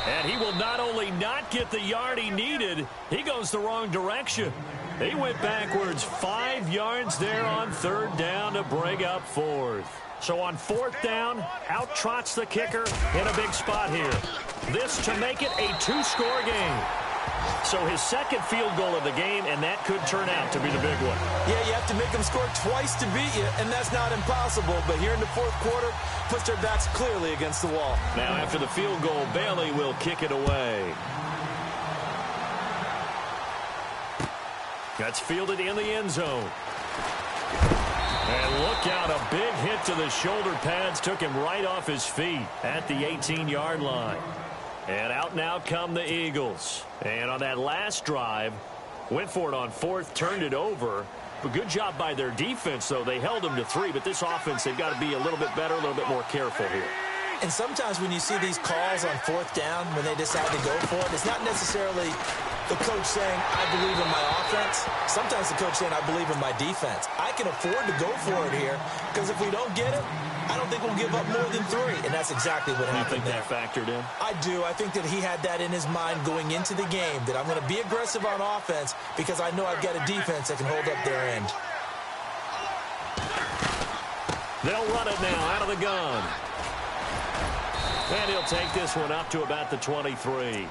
[SPEAKER 1] And he will not only not get the yard he needed, he goes the wrong direction. He went backwards 5 yards there on third down to bring up fourth. So on fourth down, out trots the kicker in a big spot here. This to make it a 2-score game. So his second field goal of the game, and that could turn out to be the big one.
[SPEAKER 2] Yeah, you have to make them score twice to beat you, and that's not impossible. But here in the fourth quarter, puts their backs clearly against the wall.
[SPEAKER 1] Now after the field goal, Bailey will kick it away. That's fielded in the end zone. And look out, a big hit to the shoulder pads. Took him right off his feet at the 18-yard line. And out now come the Eagles. And on that last drive, went for it on fourth, turned it over. But good job by their defense, though. They held them to 3, but this offense, they've got to be a little bit better, a little bit more careful here.
[SPEAKER 2] And sometimes when you see these calls on fourth down, when they decide to go for it, it's not necessarily the coach saying, I believe in my offense. Sometimes the coach saying, I believe in my defense. I can afford to go for it here because if we don't get it, I don't think we'll give up more than 3. And that's exactly what happened there.
[SPEAKER 1] You think that factored in?
[SPEAKER 2] I do. I think that he had that in his mind going into the game, that I'm going to be aggressive on offense because I know I've got a defense that can hold up their end.
[SPEAKER 1] They'll run it now out of the gun. And he'll take this one up to about the 23.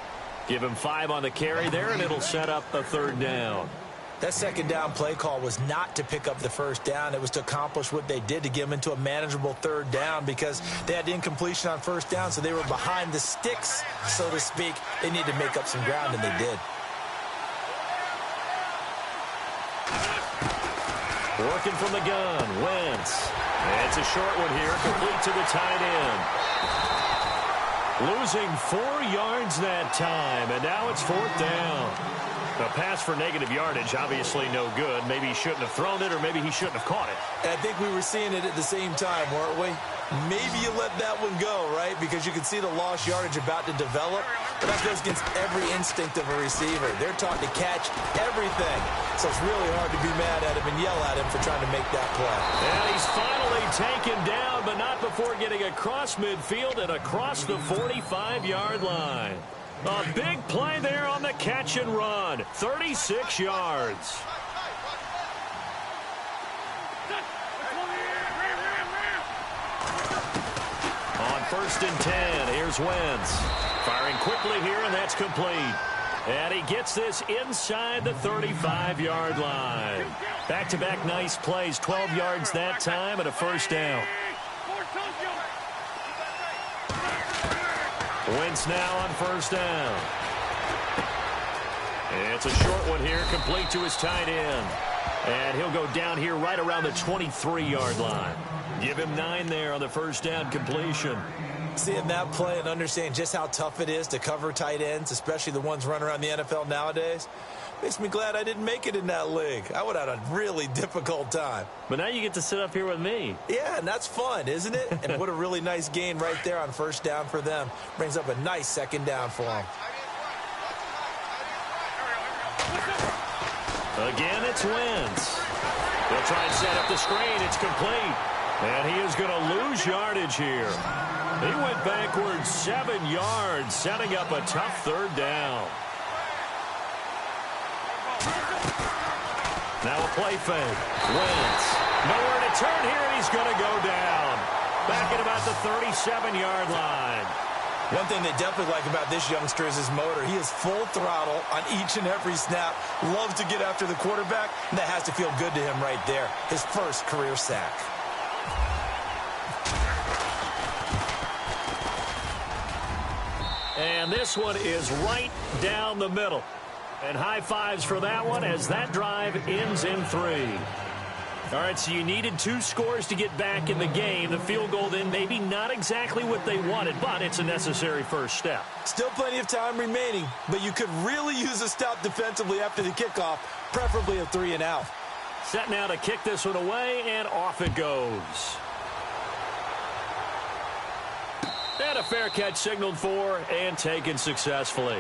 [SPEAKER 1] Give him 5 on the carry there, and it'll set up a third down.
[SPEAKER 2] That second down play call was not to pick up the first down. It was to accomplish what they did, to get them into a manageable third down because they had incompletion on first down, so they were behind the sticks, so to speak. They needed to make up some ground, and they did.
[SPEAKER 1] Working from the gun, Wentz. And it's a short one here, complete to the tight end. Losing 4 yards that time, and now it's fourth down. A pass for negative yardage, obviously no good. Maybe he shouldn't have thrown it, or maybe he shouldn't have caught it.
[SPEAKER 2] And I think we were seeing it at the same time, weren't we? Maybe you let that one go, right? Because you can see the lost yardage about to develop. But that goes against every instinct of a receiver. They're taught to catch everything. So it's really hard to be mad at him and yell at him for trying to make that play.
[SPEAKER 1] And he's finally taken down, but not before getting across midfield and across the 45-yard line. A big play there on the catch and run. 36 yards. On 1st and 10, here's Wentz. Firing quickly here, and that's complete. And he gets this inside the 35-yard line. Back-to-back nice plays, 12 yards that time, and a first down. Wentz now on first down. It's a short one here, complete to his tight end. And he'll go down here right around the 23-yard line. Give him 9 there on the first down completion.
[SPEAKER 2] Seeing that play and understanding just how tough it is to cover tight ends, especially the ones running around the NFL nowadays, makes me glad I didn't make it in that league. I would have had a really difficult time.
[SPEAKER 1] But now you get to sit up here with me.
[SPEAKER 2] Yeah, and that's fun, isn't it? And what a really nice gain right there on first down for them. Brings up a nice second down for them.
[SPEAKER 1] Again, it's Wentz. They'll try and set up the screen. It's complete. And he is going to lose yardage here. He went backwards 7 yards, setting up a tough third down. Now a play fake. Wentz. Nowhere to turn here, and he's going to go down. Back at about the 37-yard line.
[SPEAKER 2] One thing they definitely like about this youngster is his motor. He is full throttle on each and every snap. Loves to get after the quarterback, and that has to feel good to him right there. His first career sack.
[SPEAKER 1] And this one is right down the middle. And high fives for that one as that drive ends in 3. All right, so you needed 2 scores to get back in the game. The field goal then maybe not exactly what they wanted, but it's a necessary first step.
[SPEAKER 2] Still plenty of time remaining, but you could really use a stop defensively after the kickoff, preferably a 3 and out.
[SPEAKER 1] Set now to kick this one away, and off it goes. And a fair catch signaled for and taken successfully.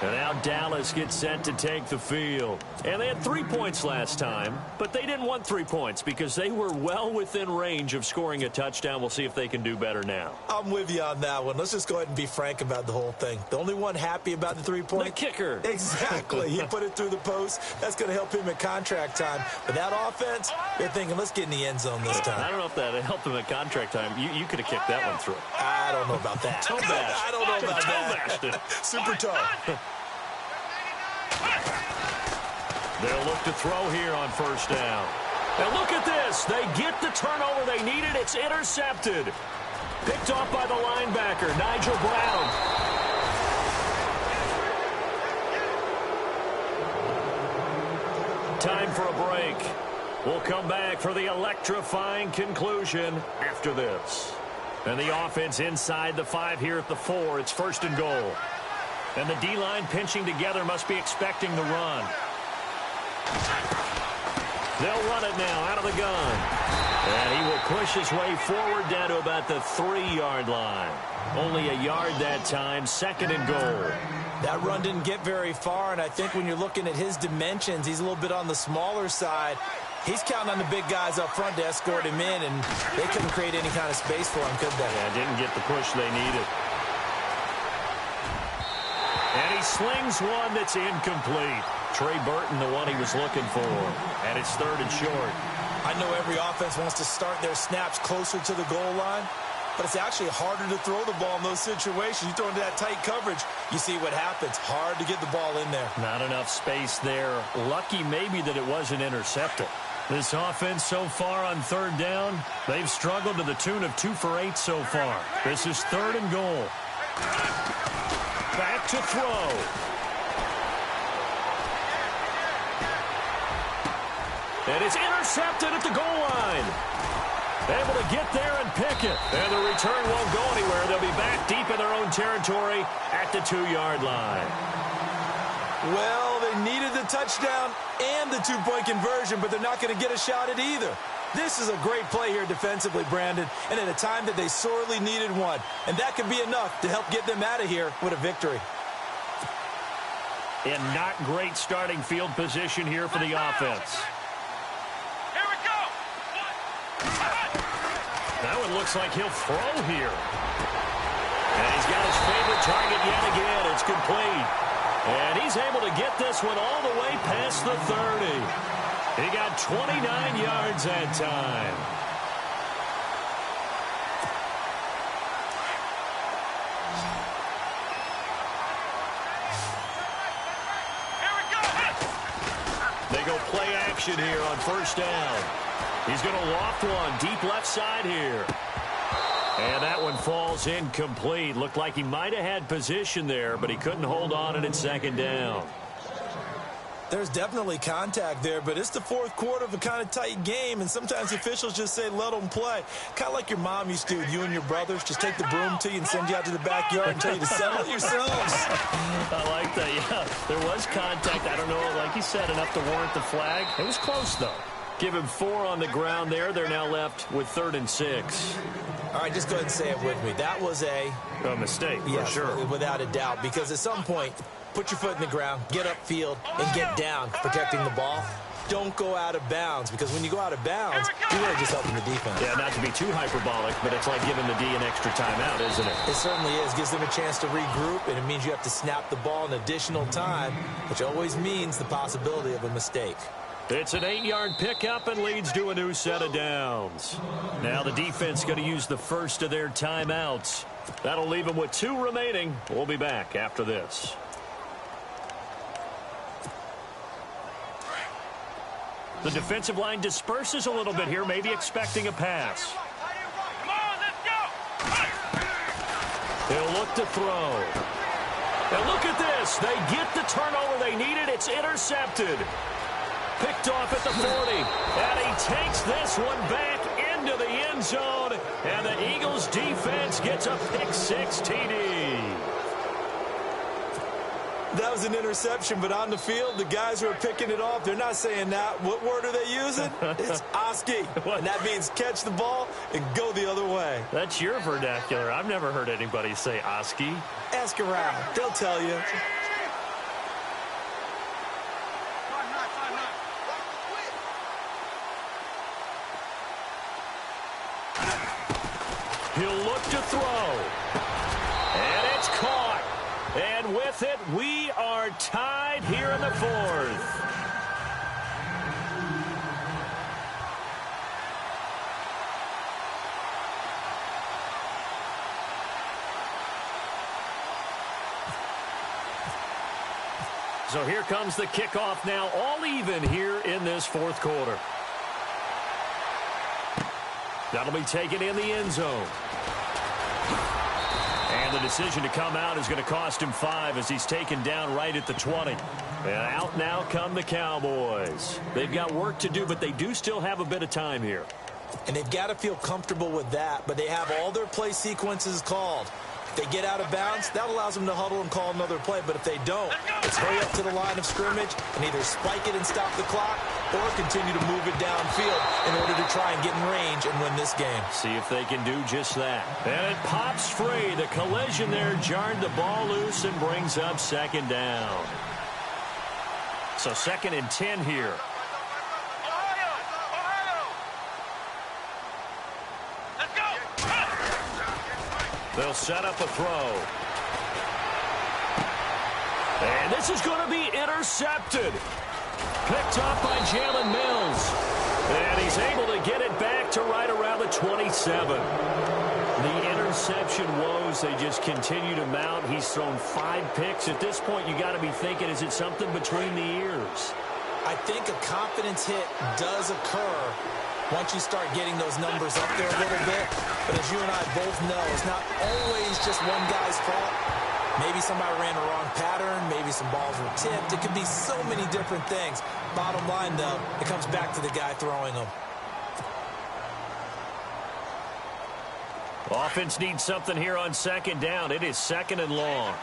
[SPEAKER 1] And now Dallas gets set to take the field. And they had 3 points last time, but they didn't want 3 points because they were well within range of scoring a touchdown. We'll see if they can do better now.
[SPEAKER 2] I'm with you on that one. Let's just go ahead and be frank about the whole thing. The only one happy about the 3-point?
[SPEAKER 1] The kicker.
[SPEAKER 2] Exactly. He put it through the post. That's going to help him at contract time. But that offense, they're thinking, let's get in the end zone this time.
[SPEAKER 1] I don't know if that helped him at contract time. You could have kicked that one through.
[SPEAKER 2] I don't know about that.
[SPEAKER 1] Toe bash.
[SPEAKER 2] I don't know about that. Super toe.
[SPEAKER 1] They'll look to throw here on first down. And look at this. They get the turnover they needed. It's intercepted. Picked off by the linebacker, Nigel Brown. Time for a break. We'll come back for the electrifying conclusion after this. And the offense inside the 5 here at the 4. It's first and goal. And the D-line pinching together must be expecting the run. They'll run it now out of the gun. And he will push his way forward down to about the 3-yard line. Only a yard that time, second and goal.
[SPEAKER 2] That run didn't get very far, and I think when you're looking at his dimensions, he's a little bit on the smaller side. He's counting on the big guys up front to escort him in, and they couldn't create any kind of space for him, could they?
[SPEAKER 1] Yeah, didn't get the push they needed. And he slings one that's incomplete. Trey Burton, the one he was looking for. And it's third and short.
[SPEAKER 2] I know every offense wants to start their snaps closer to the goal line, but it's actually harder to throw the ball in those situations. You throw into that tight coverage, you see what happens. Hard to get the ball in there.
[SPEAKER 1] Not enough space there. Lucky maybe that it wasn't intercepted. This offense so far on third down, they've struggled to the tune of 2 for 8 so far. This is third and goal. Back to throw. And it's intercepted at the goal line. Able to get there and pick it. And the return won't go anywhere. They'll be back deep in their own territory at the 2-yard line.
[SPEAKER 2] Well, they needed the touchdown and the 2-point conversion, but they're not going to get a shot at either. This is a great play here defensively, Brandon, and at a time that they sorely needed one. And that could be enough to help get them out of here with a victory.
[SPEAKER 1] And not great starting field position here for the offense.
[SPEAKER 3] Here we go.
[SPEAKER 1] That one looks like he'll throw here. And he's got his favorite target yet again. It's complete. And he's able to get this one all the way past the 30. He got 29 yards that time.
[SPEAKER 3] Here we go.
[SPEAKER 1] They go play action here on first down. He's going to loft one deep left side here. And that one falls incomplete. Looked like he might have had position there, but he couldn't hold on, and it's second down.
[SPEAKER 2] There's definitely contact there, but it's the fourth quarter of a kind of tight game, and sometimes officials just say let them play. Kind of like your mom used to with you and your brothers. Just take the broom to you and send you out to the backyard and tell you to settle it yourselves.
[SPEAKER 1] I like that, yeah. There was contact. I don't know, like you said, enough to warrant the flag. It was close, though. Give him 4 on the ground there. They're now left with 3rd and 6.
[SPEAKER 2] All right, just go ahead and say it with me. That was a
[SPEAKER 1] mistake,
[SPEAKER 2] yes,
[SPEAKER 1] for sure.
[SPEAKER 2] Without a doubt, because at some point, put your foot in the ground, get upfield, and get down protecting the ball. Don't go out of bounds, because when you go out of bounds, you're really just helping the defense.
[SPEAKER 1] Yeah, not to be too hyperbolic, but it's like giving the D an extra timeout, isn't it?
[SPEAKER 2] It certainly is. Gives them a chance to regroup, and it means you have to snap the ball an additional time, which always means the possibility of a mistake.
[SPEAKER 1] It's an 8-yard pickup and leads to a new set of downs. Now the defense going to use the first of their timeouts. That'll leave them with 2 remaining. We'll be back after this. The defensive line disperses a little bit here, maybe expecting a pass.
[SPEAKER 3] Come on, let's go.
[SPEAKER 1] He'll look to throw. And look at this. They get the turnover they needed. It's intercepted. Picked off at the 40. And he takes this one back into the end zone. And the Eagles defense gets a pick-6 TD.
[SPEAKER 2] That was an interception, but on the field, the guys who are picking it off, they're not saying that. What word are they using? It's Oski. And that means catch the ball and go the other way.
[SPEAKER 1] That's your vernacular. I've never heard anybody say Oski.
[SPEAKER 2] Ask around. They'll tell you.
[SPEAKER 1] He'll look to throw. And it's caught. And with it, we are tied here in the 4th. So here comes the kickoff now, all even here in this 4th quarter. That'll be taken in the end zone. And the decision to come out is going to cost him 5 as he's taken down right at the 20. And out now come the Cowboys. They've got work to do, but they do still have a bit of time here.
[SPEAKER 2] And they've got to feel comfortable with that, but they have all their play sequences called. If they get out of bounds, that allows them to huddle and call another play. But if they don't, it's hurry up to the line of scrimmage and either spike it and stop the clock or continue to move it downfield in order to try and get in range and win this game.
[SPEAKER 1] See if they can do just that. And it pops free. The collision there jarred the ball loose and brings up 2nd down. So 2nd and 10 here. They'll set up a throw. And this is going to be intercepted. Picked off by Jalen Mills. And he's able to get it back to right around the 27. The interception woes, they just continue to mount. He's thrown 5 picks. At this point, you got to be thinking, is it something between the ears?
[SPEAKER 2] I think a confidence hit does occur once you start getting those numbers up there a little bit. But as you and I both know, it's not always just one guy's fault. Maybe somebody ran a wrong pattern. Maybe some balls were tipped. It could be so many different things. Bottom line, though, it comes back to the guy throwing them.
[SPEAKER 1] Offense needs something here on 2nd down. It is 2nd and long.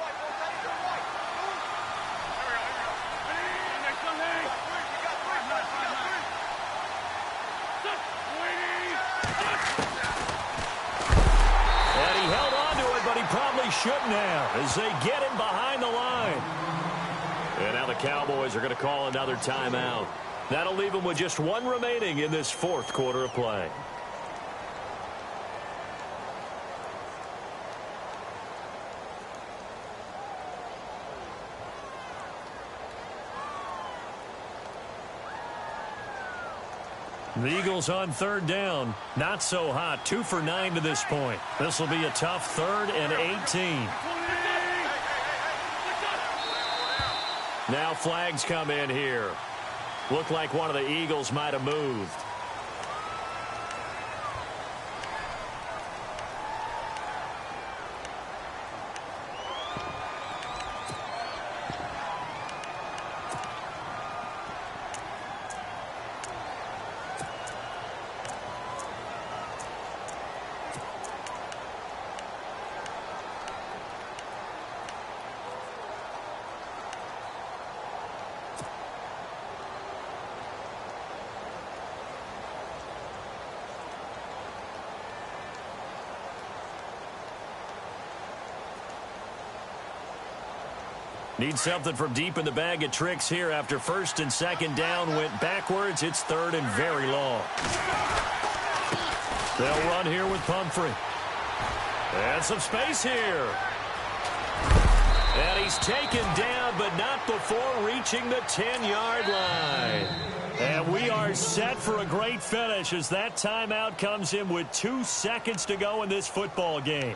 [SPEAKER 1] Shouldn't have as they get him behind the line. And now the Cowboys are going to call another timeout. That'll leave them with just 1 remaining in this 4th quarter of play. The Eagles on 3rd down. Not so hot. 2 for 9 to this point. This will be a tough 3rd and 18. Now flags come in here. Looked like one of the Eagles might have moved. Need something from deep in the bag of tricks here after first and second down went backwards. It's third and very long. They'll run here with Pumphrey. And some space here. And he's taken down, but not before reaching the 10-yard line. And we are set for a great finish as that timeout comes in with 2 seconds to go in this football game.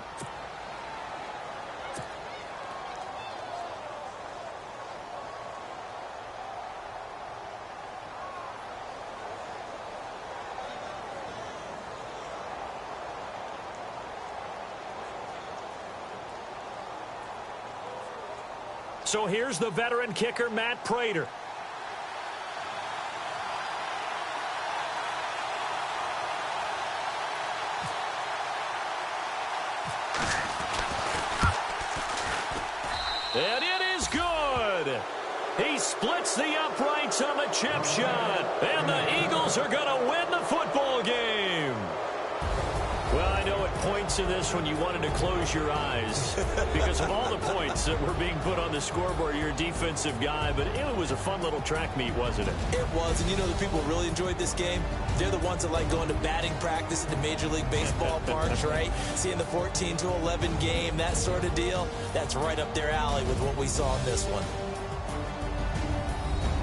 [SPEAKER 1] So here's the veteran kicker, Matt Prater. And it is good. He splits the uprights on the chip shot. And the Eagles are going to win the football game. Well, I know at points in this when you wanted to close your eyes because of all the points that were being put on the scoreboard. You're a defensive guy, but it was a fun little track meet, wasn't it?
[SPEAKER 2] It was, and you know the people who really enjoyed this game? They're the ones that like going to batting practice at the Major League Baseball parks, right? Seeing the 14-11 game, that sort of deal. That's right up their alley with what we saw in this one.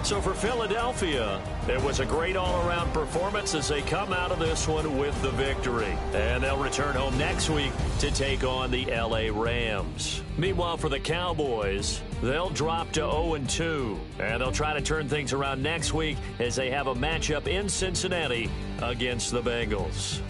[SPEAKER 1] So for Philadelphia, it was a great all-around performance as they come out of this one with the victory. And they'll return home next week to take on the L.A. Rams. Meanwhile, for the Cowboys, they'll drop to 0-2. And they'll try to turn things around next week as they have a matchup in Cincinnati against the Bengals.